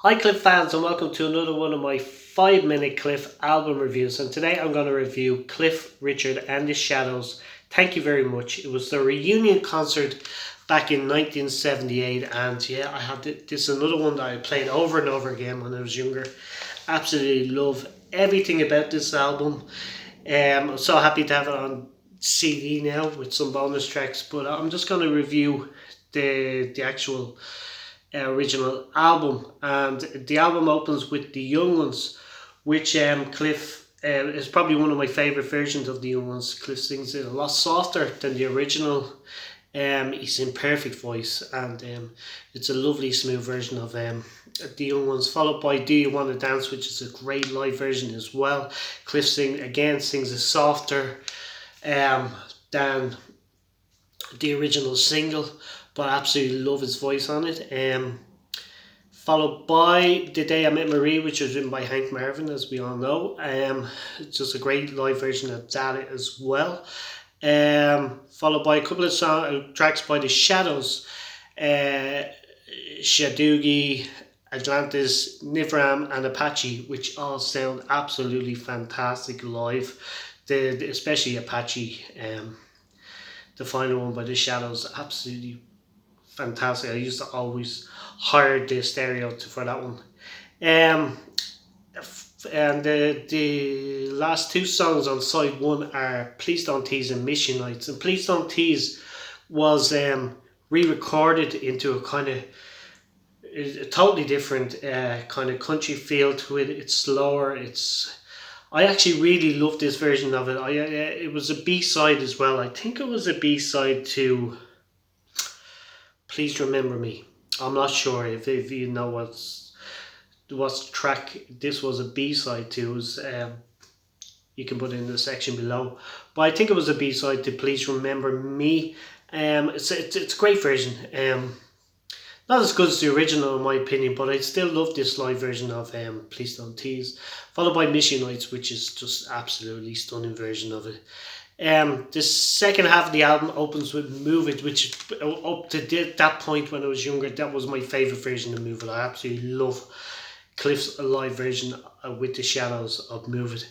Hi Cliff fans and welcome to another one of my 5 minute Cliff album reviews, and today I'm going to review Cliff Richard and the Shadows. Thank you very much. It was the reunion concert back in 1978, and yeah, I had this another one that I played over and over again when I was younger. Absolutely love everything about this album. I'm so happy to have it on CD now with some bonus tracks, but I'm just going to review the actual original album, and the album opens with the Young Ones, which Cliff is probably one of my favorite versions of the Young Ones. Cliff sings it a lot softer than the original. He's in perfect voice, and it's a lovely smooth version of the Young Ones, followed by Do You Want to Dance, which is a great live version as well. Cliff sings it softer than the original single, but I absolutely love his voice on it. Followed by The Day I Met Marie, which was written by Hank Marvin, as we all know. It's just a great live version of that as well. Followed by a couple of tracks by The Shadows, Shadugi, Atlantis, Nivram, and Apache, which all sound absolutely fantastic live. Especially Apache, the final one by The Shadows, absolutely fantastic. I used to always hire the stereo for that one. Um, and the last two songs on side one are Please Don't Tease and Mission Nights. And Please Don't Tease was re-recorded into a kind of a totally different kind of country feel to it. It's slower. I actually really love this version of it. It was a B-side as well. I think it was a B-side to Please Remember Me. I'm not sure if you know what track this was a B-side to. You can put it in the section below. But I think it was a B-side to Please Remember Me. It's a great version. Not as good as the original in my opinion, but I still love this live version of Please Don't Tease. Followed by Mission Nights, which is just absolutely stunning version of it. The second half of the album opens with Move It, which up to that point when I was younger, that was my favourite version of Move It. I absolutely love Cliff's live version with the Shadows of Move It.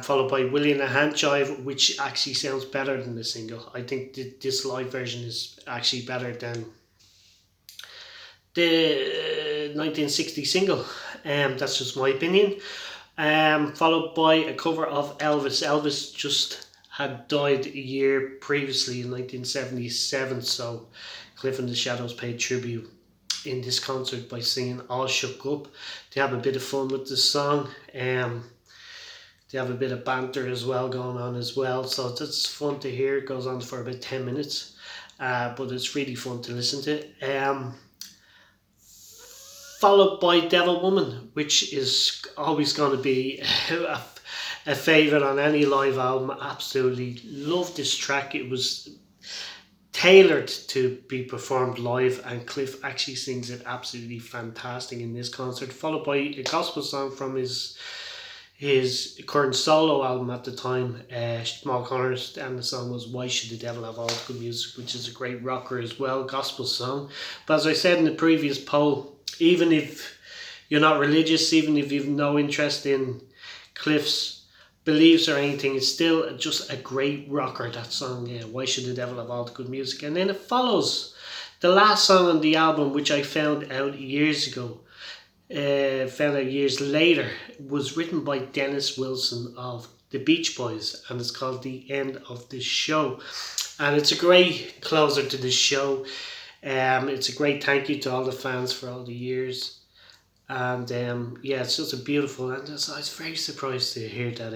Followed by Willie and the Hand Jive, which actually sounds better than the single. I think this live version is actually better than the 1960 single. That's just my opinion. Followed by a cover of Elvis. Elvis just had died a year previously in 1977, so Cliff and the Shadows paid tribute in this concert by singing All Shook Up. They have a bit of fun with the song. They have a bit of banter as well going on as well, so that's fun to hear. It goes on for about 10 minutes, but it's really fun to listen to. Followed by Devil Woman, which is always going to be a favourite on any live album. Absolutely love this track. It was tailored to be performed live, and Cliff actually sings it absolutely fantastic in this concert. Followed by a gospel song from his current solo album at the time, Small Corners, and the song was Why Should the Devil Have All the Good Music, which is a great rocker as well, gospel song. But as I said in the previous poll, even if you're not religious, even if you've no interest in Cliff's beliefs or anything, it's still just a great rocker, that song, yeah, Why Should the Devil Have All the Good Music. And then it follows the last song on the album, which I found out years later, was written by Dennis Wilson of the Beach Boys, and it's called The End of the Show. And it's a great closer to the show. It's a great thank you to all the fans for all the years, and yeah, it's just a beautiful. And I was very surprised to hear that,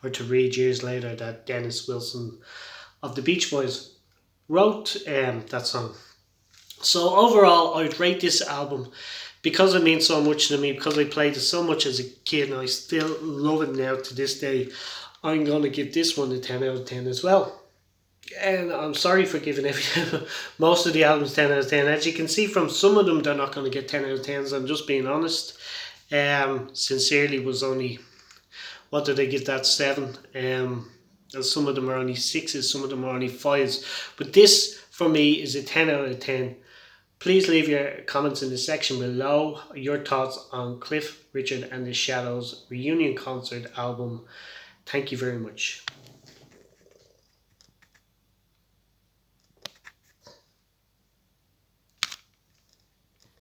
or to read years later that Dennis Wilson of the Beach Boys wrote that song. So overall, I'd rate this album, because it means so much to me, because I played it so much as a kid, and I still love it now to this day. I'm going to give this one a 10 out of 10 as well. And I'm sorry for giving most of the albums 10 out of 10. As you can see from some of them, they're not going to get 10 out of 10s. I'm just being honest. Sincerely was only, what did I give that, 7? And some of them are only 6s, some of them are only 5s. But this, for me, is a 10 out of 10 Please leave your comments in the section below, your thoughts on Cliff Richard and the Shadows reunion concert album. Thank you very much.